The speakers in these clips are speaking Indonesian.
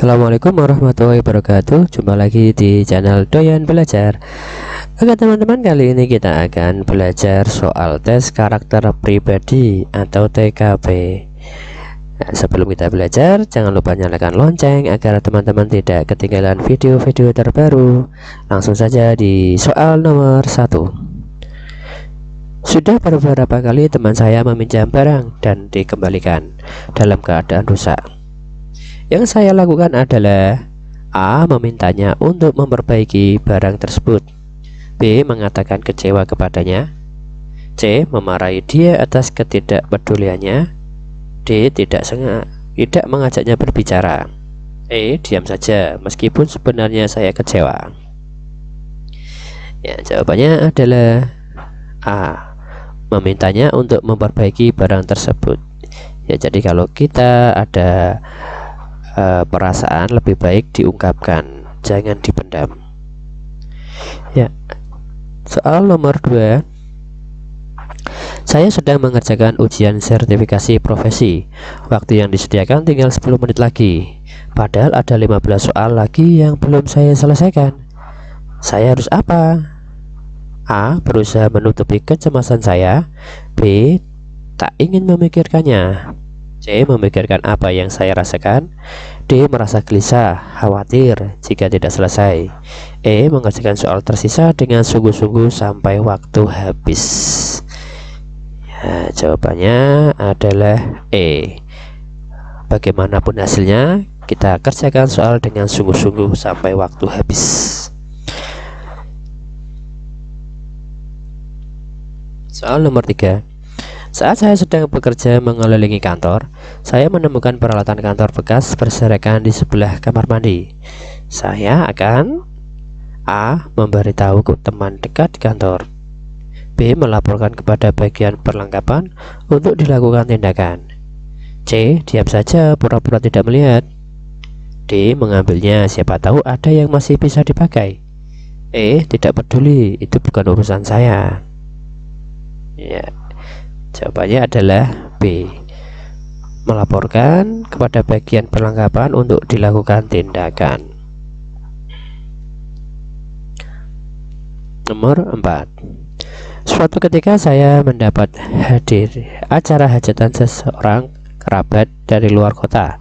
Assalamualaikum warahmatullahi wabarakatuh. Jumpa lagi di channel Doyan Belajar. Oke teman-teman, kali ini kita akan belajar soal tes karakter pribadi atau TKP. Nah, sebelum kita belajar, jangan lupa nyalakan lonceng agar teman-teman tidak ketinggalan video-video terbaru. Langsung saja di soal nomor 1. Sudah beberapa kali teman saya meminjam barang dan dikembalikan dalam keadaan rusak. Yang saya lakukan adalah A. Memintanya untuk memperbaiki barang tersebut. B. Mengatakan kecewa kepadanya. C. Memarahi dia atas ketidakpeduliannya. D. Tidak mengajaknya berbicara. E. Diam saja meskipun sebenarnya saya kecewa. Ya, jawabannya adalah A. Memintanya untuk memperbaiki barang tersebut. Ya, jadi kalau kita ada perasaan, lebih baik diungkapkan, jangan dipendam. Ya, soal nomor 2. Saya sedang mengerjakan ujian sertifikasi profesi. Waktu yang disediakan tinggal 10 menit lagi. Padahal ada 15 soal lagi yang belum saya selesaikan. Saya harus apa? A. Berusaha menutupi kecemasan saya. B. Tak ingin memikirkannya. C. Memikirkan apa yang saya rasakan. D. Merasa gelisah, khawatir jika tidak selesai. E. Mengerjakan soal tersisa dengan sungguh-sungguh sampai waktu habis. Ya, jawabannya adalah E. Bagaimanapun hasilnya, kita kerjakan soal dengan sungguh-sungguh sampai waktu habis. Soal nomor 3. Saat saya sedang bekerja mengelilingi kantor, saya menemukan peralatan kantor bekas berserakan di sebelah kamar mandi. Saya akan A. Memberitahu ke teman dekat di kantor. B. Melaporkan kepada bagian perlengkapan untuk dilakukan tindakan. C. Diam saja, pura-pura tidak melihat. D. Mengambilnya, siapa tahu ada yang masih bisa dipakai. E. Tidak peduli, itu bukan urusan saya. Ya, jawabannya adalah B. Melaporkan kepada bagian perlengkapan untuk dilakukan tindakan. Nomor 4. Suatu ketika saya mendapat hadir acara hajatan seseorang kerabat dari luar kota.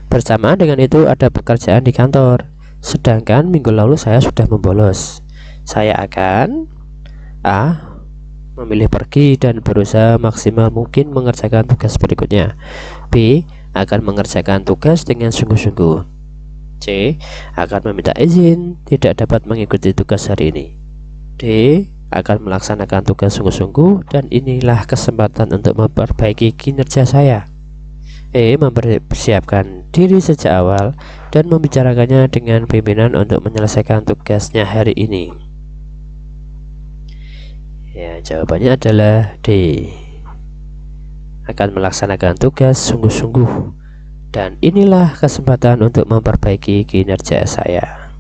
Bersamaan dengan itu ada pekerjaan di kantor. Sedangkan minggu lalu saya sudah membolos. Saya akan A. Memilih pergi dan berusaha maksimal mungkin mengerjakan tugas berikutnya. B. Akan mengerjakan tugas dengan sungguh-sungguh. C. Akan meminta izin tidak dapat mengikuti tugas hari ini. D. Akan melaksanakan tugas sungguh-sungguh dan inilah kesempatan untuk memperbaiki kinerja saya. E. Mempersiapkan diri sejak awal dan membicarakannya dengan pimpinan untuk menyelesaikan tugasnya hari ini. Ya, jawabannya adalah D. Akan melaksanakan tugas sungguh-sungguh dan inilah kesempatan untuk memperbaiki kinerja saya.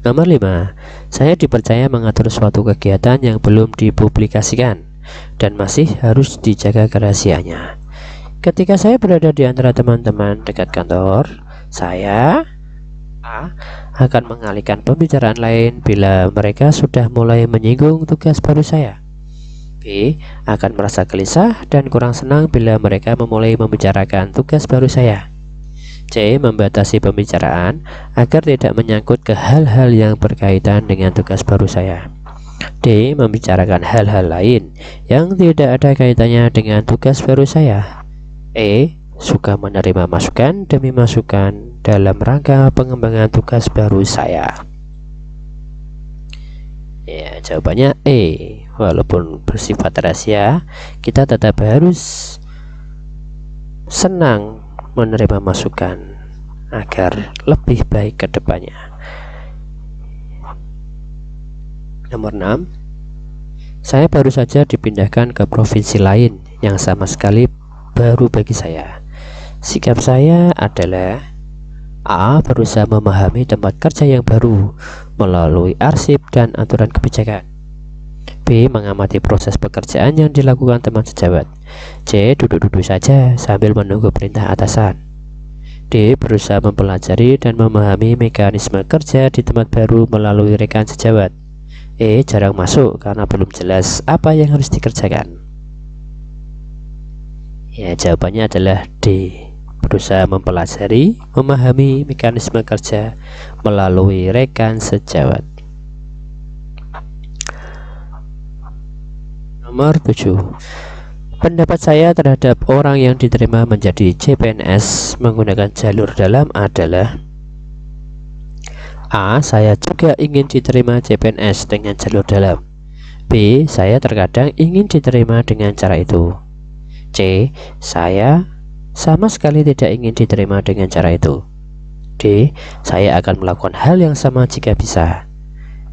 Nomor 5. Saya dipercaya mengatur suatu kegiatan yang belum dipublikasikan dan masih harus dijaga kerahasiaannya. Ketika saya berada di antara teman-teman dekat kantor, saya A. Akan mengalihkan pembicaraan lain bila mereka sudah mulai menyinggung tugas baru saya. B. Akan merasa gelisah dan kurang senang bila mereka memulai membicarakan tugas baru saya. C. Membatasi pembicaraan agar tidak menyangkut ke hal-hal yang berkaitan dengan tugas baru saya. D. Membicarakan hal-hal lain yang tidak ada kaitannya dengan tugas baru saya. E. Suka menerima masukan demi masukan dalam rangka pengembangan tugas baru saya. Ya, jawabannya E. Walaupun bersifat rahasia, kita tetap harus senang menerima masukan agar lebih baik ke depannya. Nomor 6. Saya baru saja dipindahkan ke provinsi lain yang sama sekali baru bagi saya. Sikap saya adalah A. Berusaha memahami tempat kerja yang baru melalui arsip dan aturan kebijakan. B. Mengamati proses pekerjaan yang dilakukan teman sejawat. C. Duduk-duduk saja sambil menunggu perintah atasan. D. Berusaha mempelajari dan memahami mekanisme kerja di tempat baru melalui rekan sejawat. E. Jarang masuk karena belum jelas apa yang harus dikerjakan. Ya, jawabannya adalah D. Berusaha mempelajari, memahami mekanisme kerja melalui rekan sejawat. Nomor 7. Pendapat saya terhadap orang yang diterima menjadi CPNS menggunakan jalur dalam adalah: A. Saya juga ingin diterima CPNS dengan jalur dalam. B. Saya terkadang ingin diterima dengan cara itu. C. Saya sama sekali tidak ingin diterima dengan cara itu. D. Saya akan melakukan hal yang sama jika bisa.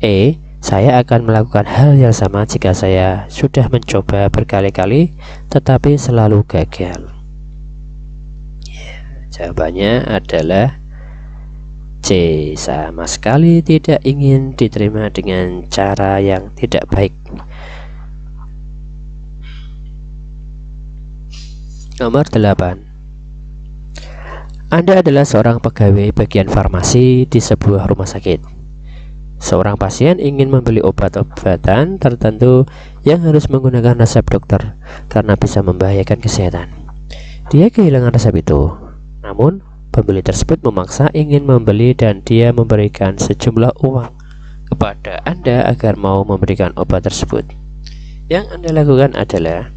E. Saya akan melakukan hal yang sama jika saya sudah mencoba berkali-kali tetapi selalu gagal. Jawabannya adalah C. Sama sekali tidak ingin diterima dengan cara yang tidak baik. Nomor 8. Anda adalah seorang pegawai bagian farmasi di sebuah rumah sakit. Seorang pasien ingin membeli obat-obatan tertentu yang harus menggunakan resep dokter karena bisa membahayakan kesehatan. Dia kehilangan resep itu. Namun, pembeli tersebut memaksa ingin membeli dan dia memberikan sejumlah uang kepada Anda agar mau memberikan obat tersebut. Yang Anda lakukan adalah: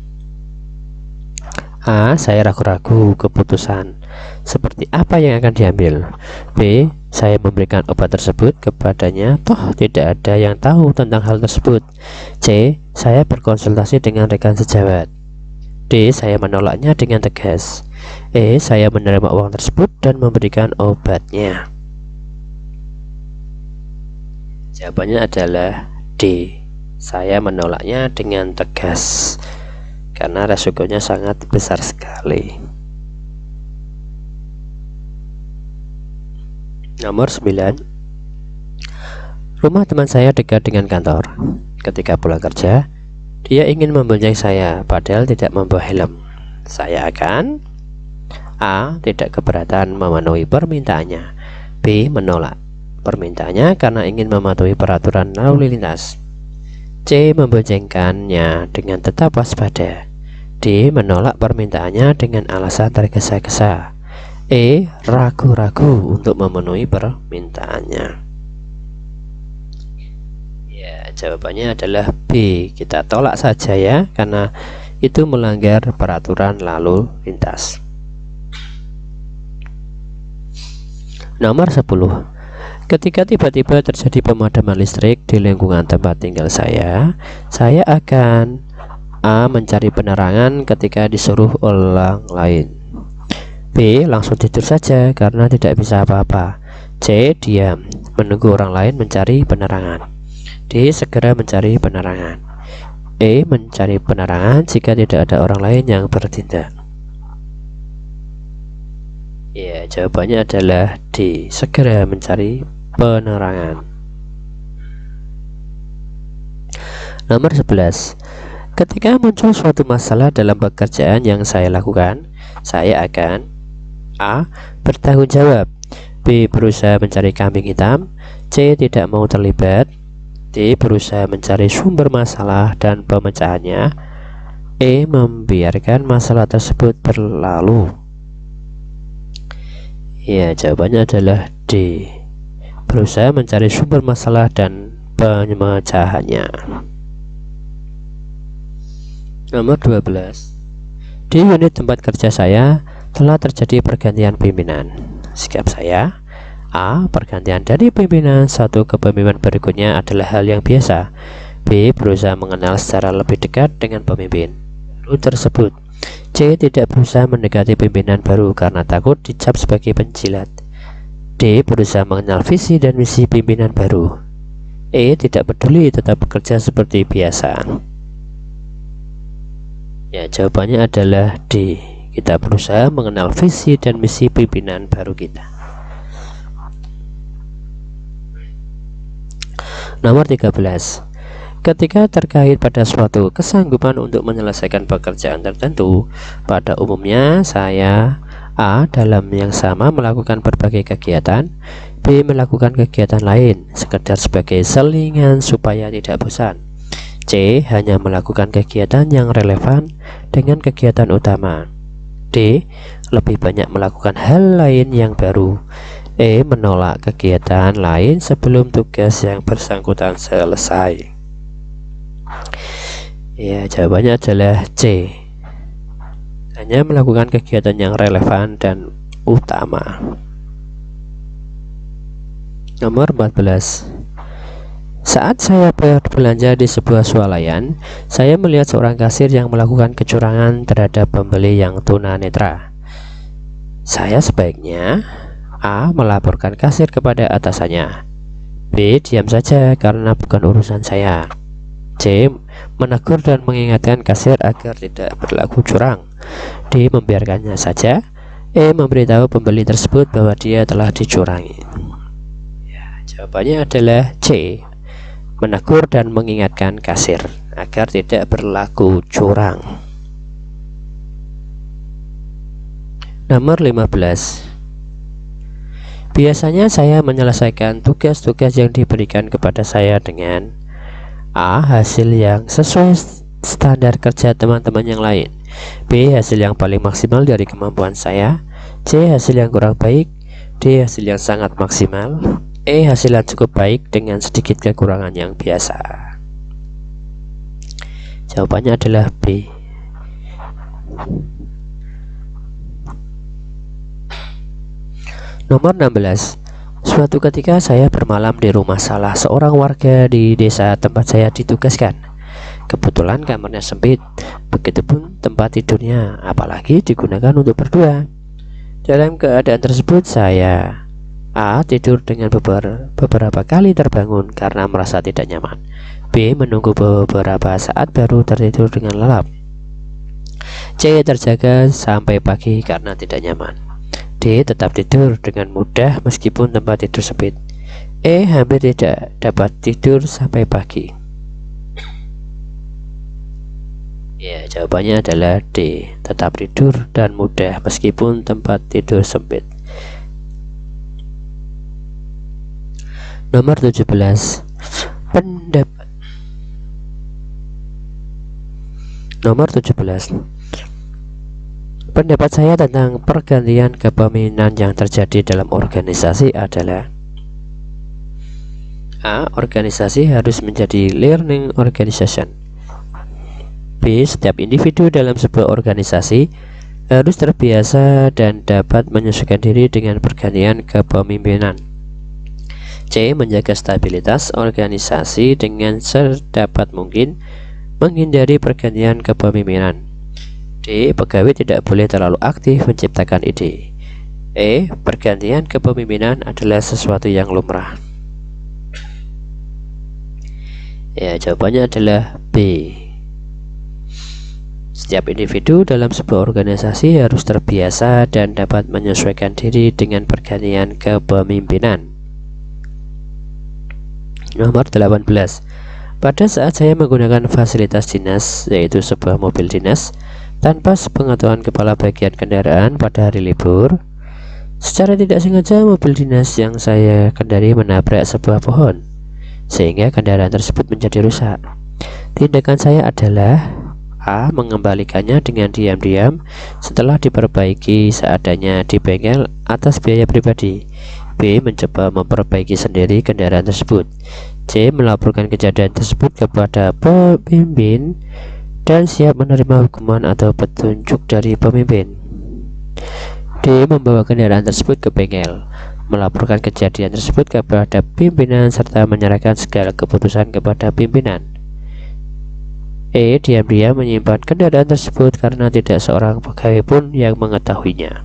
A. Saya ragu-ragu keputusan seperti apa yang akan diambil. B. Saya memberikan obat tersebut kepadanya, toh tidak ada yang tahu tentang hal tersebut. C. Saya berkonsultasi dengan rekan sejawat. D. Saya menolaknya dengan tegas. E. Saya menerima uang tersebut dan memberikan obatnya. Jawabannya adalah D. Saya menolaknya dengan tegas karena resikonya sangat besar sekali. Nomor 9. Rumah teman saya dekat dengan kantor. Ketika pulang kerja, dia ingin membonceng saya padahal tidak membawa helm. Saya akan: A. Tidak keberatan memenuhi permintaannya. B. Menolak permintaannya karena ingin mematuhi peraturan lalu lintas. C. Memboncengkannya dengan tetap waspada. D. Menolak permintaannya dengan alasan tergesa-gesa. E. Ragu-ragu untuk memenuhi permintaannya. Ya, jawabannya adalah B. Kita tolak saja ya, karena itu melanggar peraturan lalu lintas. Nomor 10. Ketika tiba-tiba terjadi pemadaman listrik di lingkungan tempat tinggal saya akan: A. Mencari penerangan ketika disuruh orang lain. B. Langsung tidur saja karena tidak bisa apa-apa. C. Diam, menunggu orang lain mencari penerangan. D. Segera mencari penerangan. E. Mencari penerangan jika tidak ada orang lain yang bertindak. Ya, jawabannya adalah D. Segera mencari penerangan. Nomor 11. Ketika muncul suatu masalah dalam pekerjaan yang saya lakukan, saya akan: A. Bertanggung jawab. B. Berusaha mencari kambing hitam. C. Tidak mau terlibat. D. Berusaha mencari sumber masalah dan pemecahannya. E. Membiarkan masalah tersebut berlalu. Ya, jawabannya adalah D. Berusaha mencari sumber masalah dan pemecahannya. Nomor 12. Di unit tempat kerja saya telah terjadi pergantian pimpinan. Sikap saya: A. Pergantian dari pimpinan satu ke pimpinan berikutnya adalah hal yang biasa. B. Berusaha mengenal secara lebih dekat dengan pemimpin baru tersebut. C. Tidak berusaha mendekati pimpinan baru karena takut dicap sebagai penjilat. D. Berusaha mengenal visi dan misi pimpinan baru. E. Tidak peduli, tetap bekerja seperti biasa. Ya, jawabannya adalah D. Kita berusaha mengenal visi dan misi pimpinan baru kita. Nomor 13. Ketika terkait pada suatu kesanggupan untuk menyelesaikan pekerjaan tertentu, pada umumnya saya A. dalam yang sama melakukan berbagai kegiatan, B. melakukan kegiatan lain sekedar sebagai selingan supaya tidak bosan, C. hanya melakukan kegiatan yang relevan dengan kegiatan utama, D. lebih banyak melakukan hal lain yang baru, E. menolak kegiatan lain sebelum tugas yang bersangkutan selesai. Ya, jawabannya adalah C. Hanya melakukan kegiatan yang relevan dan utama. Nomor 14. Saat saya berbelanja di sebuah swalayan, saya melihat seorang kasir yang melakukan kecurangan terhadap pembeli yang tunanetra. Saya sebaiknya A. melaporkan kasir kepada atasannya, B. diam saja karena bukan urusan saya, C. menegur dan mengingatkan kasir agar tidak berlaku curang, D. membiarkannya saja, E. memberitahu pembeli tersebut bahwa dia telah dicurangi. Ya, jawabannya adalah C. menegur dan mengingatkan kasir agar tidak berlaku curang. Nomor 15. Biasanya saya menyelesaikan tugas-tugas yang diberikan kepada saya dengan A. hasil yang sesuai standar kerja teman-teman yang lain, B. hasil yang paling maksimal dari kemampuan saya, C. hasil yang kurang baik, D. hasil yang sangat maksimal, E. hasil yang cukup baik dengan sedikit kekurangan yang biasa. Jawabannya adalah B. Nomor 16. Suatu ketika saya bermalam di rumah salah seorang warga di desa tempat saya ditugaskan. Kebetulan kamarnya sempit, begitupun tempat tidurnya, apalagi digunakan untuk berdua. Dalam keadaan tersebut saya A. tidur dengan beberapa kali terbangun karena merasa tidak nyaman, B. menunggu beberapa saat baru tertidur dengan lelap, C. terjaga sampai pagi karena tidak nyaman, D. tetap tidur dengan mudah meskipun tempat tidur sempit, E. hampir tidak dapat tidur sampai pagi. Ya, jawabannya adalah D. tetap tidur dan mudah meskipun tempat tidur sempit. Nomor 17. Nomor 17. Pendapat saya tentang pergantian kepemimpinan yang terjadi dalam organisasi adalah A. organisasi harus menjadi learning organization, B. setiap individu dalam sebuah organisasi harus terbiasa dan dapat menyesuaikan diri dengan pergantian kepemimpinan, C. menjaga stabilitas organisasi dengan sedapat mungkin menghindari pergantian kepemimpinan, D. pegawai tidak boleh terlalu aktif menciptakan ide, E. pergantian kepemimpinan adalah sesuatu yang lumrah. Ya, jawabannya adalah B. Setiap individu dalam sebuah organisasi harus terbiasa dan dapat menyesuaikan diri dengan pergantian kepemimpinan. Nomor 18. Pada saat saya menggunakan fasilitas dinas, yaitu sebuah mobil dinas, tanpa sepengetahuan kepala bagian kendaraan pada hari libur, secara tidak sengaja mobil dinas yang saya kendari menabrak sebuah pohon, sehingga kendaraan tersebut menjadi rusak. Tindakan saya adalah A. mengembalikannya dengan diam-diam setelah diperbaiki seadanya di bengkel atas biaya pribadi, B. mencoba memperbaiki sendiri kendaraan tersebut, C. melaporkan kejadian tersebut kepada pemimpin dan siap menerima hukuman atau petunjuk dari pemimpin, D. membawa kendaraan tersebut ke bengkel, melaporkan kejadian tersebut kepada pimpinan serta menyerahkan segala keputusan kepada pimpinan, E. diam-diam menyimpan kendaraan tersebut karena tidak seorang pegawai pun yang mengetahuinya.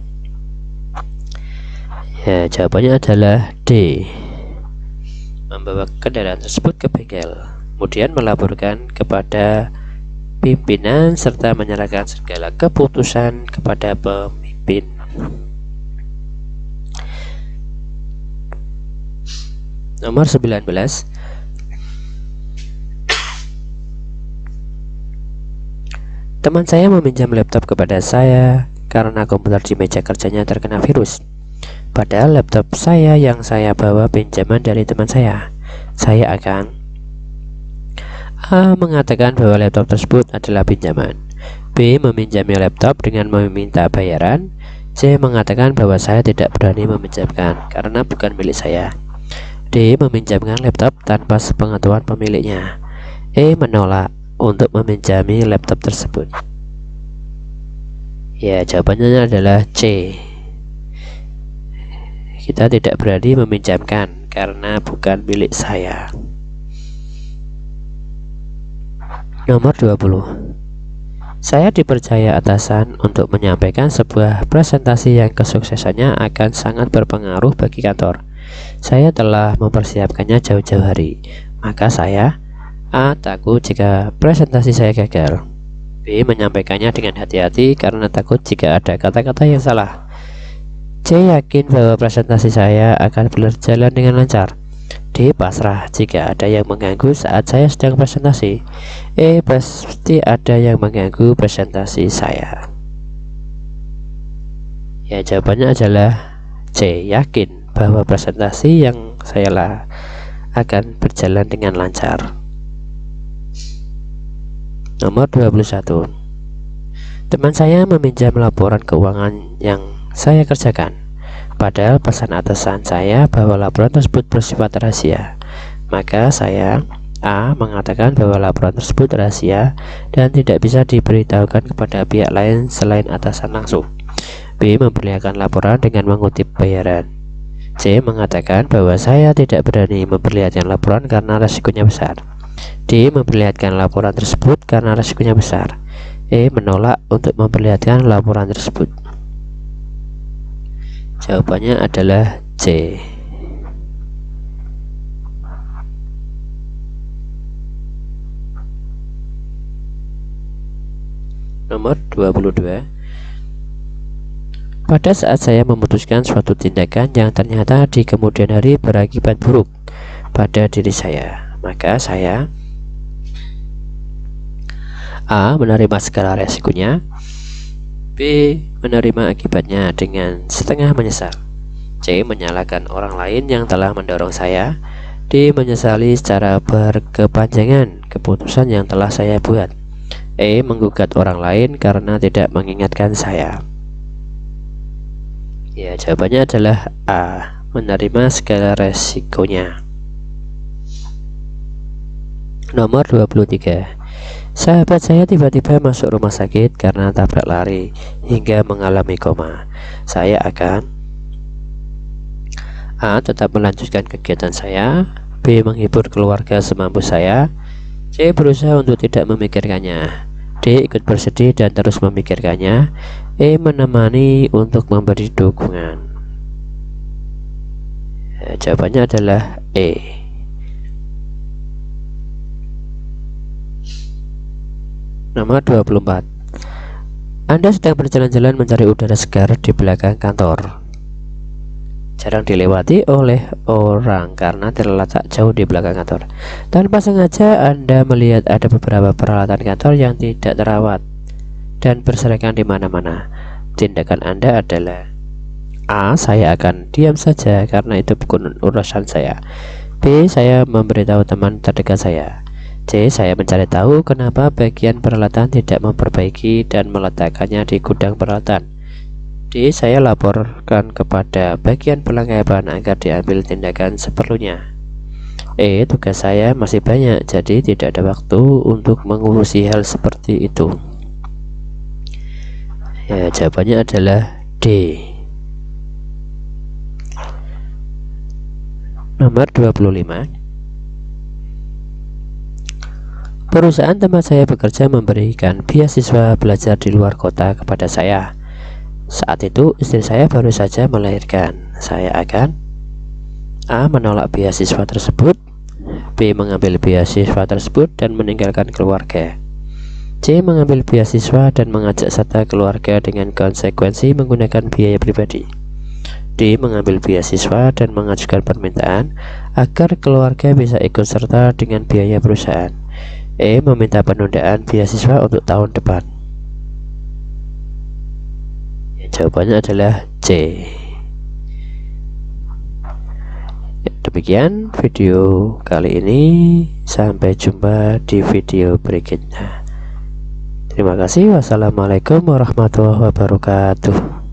Ya, jawabannya adalah D. membawa kendaraan tersebut ke bengkel, kemudian melaporkan kepada pimpinan serta menyerahkan segala keputusan kepada pemimpin. Nomor 19. Teman saya meminjam laptop kepada saya karena komputer di meja kerjanya terkena virus. Padahal laptop saya yang saya bawa pinjaman dari teman saya. Saya akan A. mengatakan bahwa laptop tersebut adalah pinjaman. B. meminjami laptop dengan meminta bayaran. C. mengatakan bahwa saya tidak berani meminjamkan karena bukan milik saya. D. meminjamkan laptop tanpa sepengetahuan pemiliknya. E. menolak untuk meminjami laptop tersebut. Ya, jawabannya adalah C. Kita tidak berani meminjamkan karena bukan milik saya. Nomor 20. Saya dipercaya atasan untuk menyampaikan sebuah presentasi yang kesuksesannya akan sangat berpengaruh bagi kantor. Saya telah mempersiapkannya jauh-jauh hari. Maka saya A. takut jika presentasi saya gagal. B. menyampaikannya dengan hati-hati karena takut jika ada kata-kata yang salah. C. yakin bahwa presentasi saya akan berjalan dengan lancar. D. pasrah jika ada yang mengganggu saat saya sedang presentasi. E. pasti ada yang mengganggu presentasi saya. Ya, jawabannya adalah C. yakin bahwa presentasi yang saya akan berjalan dengan lancar. Nomor 21. Teman saya meminjam laporan keuangan yang saya kerjakan. Padahal pesan atasan saya bahwa laporan tersebut bersifat rahasia. Maka saya A. mengatakan bahwa laporan tersebut rahasia dan tidak bisa diberitahukan kepada pihak lain selain atasan langsung. B. memperlihatkan laporan dengan mengutip bayaran. C. mengatakan bahwa saya tidak berani memperlihatkan laporan karena resikonya besar. D. memperlihatkan laporan tersebut karena resikonya besar. E. menolak untuk memperlihatkan laporan tersebut. Jawabannya adalah C. Nomor 22. Pada saat saya memutuskan suatu tindakan yang ternyata di kemudian hari berakibat buruk pada diri saya, maka saya A. menerima segala resikonya. B. menerima akibatnya dengan setengah menyesal. C. menyalahkan orang lain yang telah mendorong saya. D. menyesali secara berkepanjangan keputusan yang telah saya buat. E. menggugat orang lain karena tidak mengingatkan saya. Ya, jawabannya adalah A. menerima segala resikonya. Nomor 23. Sahabat saya tiba-tiba masuk rumah sakit karena tabrak lari hingga mengalami koma. Saya akan A. tetap melanjutkan kegiatan saya. B. menghibur keluarga semampu saya. C. berusaha untuk tidak memikirkannya. D. ikut bersedih dan terus memikirkannya. E. menemani untuk memberi dukungan. Ya, jawabannya adalah E. Nomor 24. Anda sedang berjalan-jalan mencari udara segar di belakang kantor. Jarang dilewati oleh orang karena terletak jauh di belakang kantor. Tanpa sengaja Anda melihat ada beberapa peralatan kantor yang tidak terawat dan berserakan di mana-mana. Tindakan Anda adalah A. saya akan diam saja karena itu bukan urusan saya. B. saya memberitahu teman terdekat saya. C. saya mencari tahu kenapa bagian peralatan tidak memperbaiki dan meletakkannya di gudang peralatan. D. saya laporkan kepada bagian pelanggaran agar diambil tindakan seperlunya. E. tugas saya masih banyak, jadi tidak ada waktu untuk mengurusi hal seperti itu. Ya, jawabannya adalah D. Nomor 25. Perusahaan tempat saya bekerja memberikan beasiswa belajar di luar kota kepada saya. Saat itu istri saya baru saja melahirkan. Saya akan A. menolak beasiswa tersebut. B. mengambil beasiswa tersebut dan meninggalkan keluarga. C. mengambil beasiswa dan mengajak serta keluarga dengan konsekuensi menggunakan biaya pribadi. D. mengambil beasiswa dan mengajukan permintaan agar keluarga bisa ikut serta dengan biaya perusahaan. E. meminta penundaan beasiswa untuk tahun depan. Jawabannya adalah C. Ya, demikian video kali ini, sampai jumpa di video berikutnya. Terima kasih. Wassalamualaikum warahmatullahi wabarakatuh.